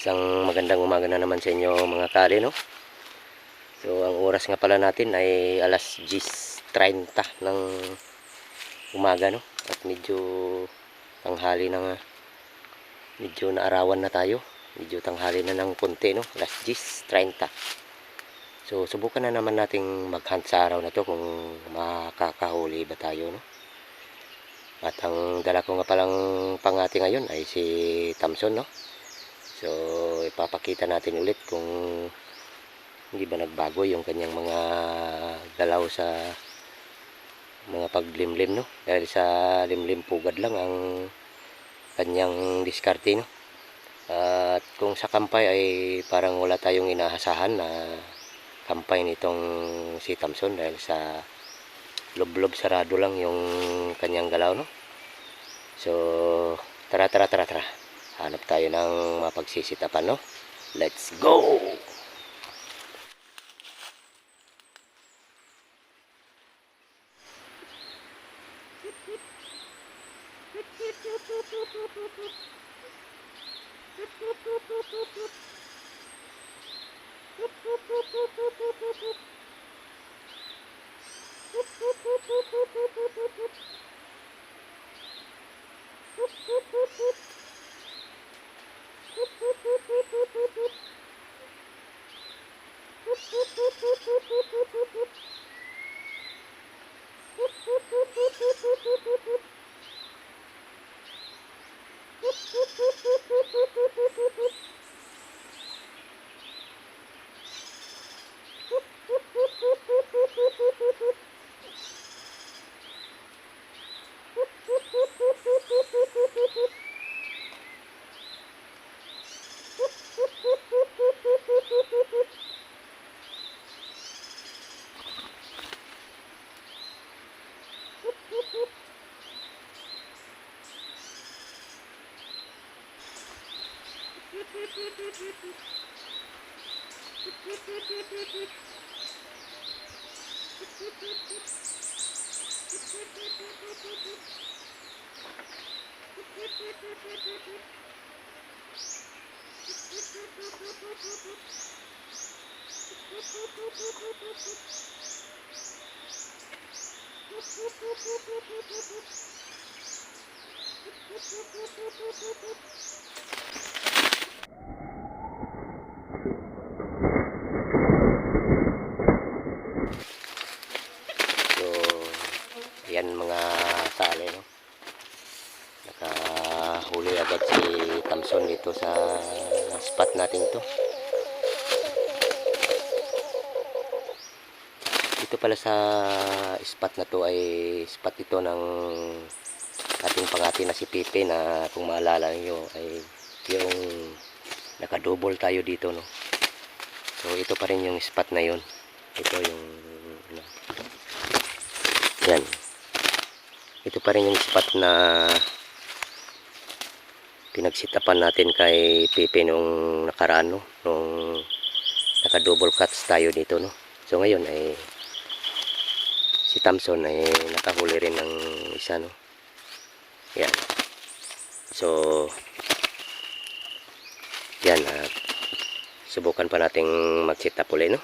Isang magandang umaga na naman sa inyo mga kali, no? So ang oras nga pala natin ay alas 10:30 ng umaga, no? At medyo tanghali na nga. Medyo naarawan na tayo. Medyo tanghali na ng konti, no? Alas 10:30. So subukan na naman nating mag-hunt sa araw na to kung makakahuli ba tayo, no? At ang dala ko nga palang pangati ngayon ay si Thompson, no? So ipapakita natin ulit kung hindi ba nagbago yung kanyang mga galaw sa mga paglimlim, no? Dahil sa limlim pugad lang ang kanyang diskarte, no? At kung sa kampay ay parang wala tayong inaasahan na kampay nitong si Thompson dahil sa lob-lob sarado lang yung kanyang galaw, no? So tara. Hanap tayo ng mapagsisitapan, no? Let's go! So yan mga tali, no? Nakahuli agad si Thompson dito sa spot natin to. Dito pala sa spot na to ay spot ito ng ating pangati na si Pepe, na kung maalala niyo ay yung nakadouble tayo dito, no? So ito pa rin yung spot na yun. Ito yung ano, yan. Ito pa rin yung spot na pinagsitapan natin kay Pepe nung nakaraan, no? Nung naka-double cuts tayo dito, no? So ngayon ay si Thompson ay nakahuli rin ng isa, no? Yan. So yan, subukan pa nating mag-sit up ulit, no?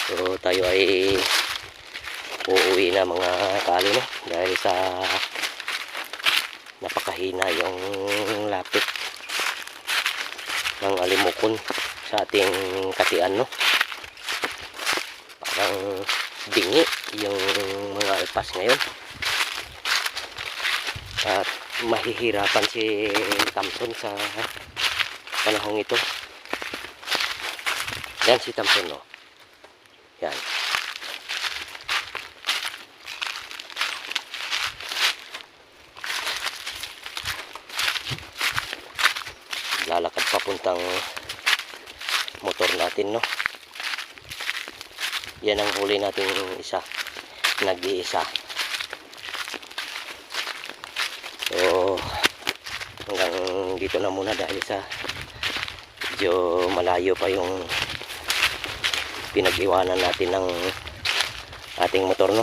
So tayo ay uuwi na mga kali, no? Dahil sa napakahina yung lapit ng alimokon sa ating katian, no? Parang bingi yung mga alpas ngayon. At mahihirapan si Thompson sa panahong ito. Yan si Thompson, no? Yan. Lalakad papuntang motor natin, no? Yan ang huli natin isa, nag-iisa. So hanggang dito na muna dahil sa medyo malayo pa yung pinag-iwanan natin ng ating motor, no?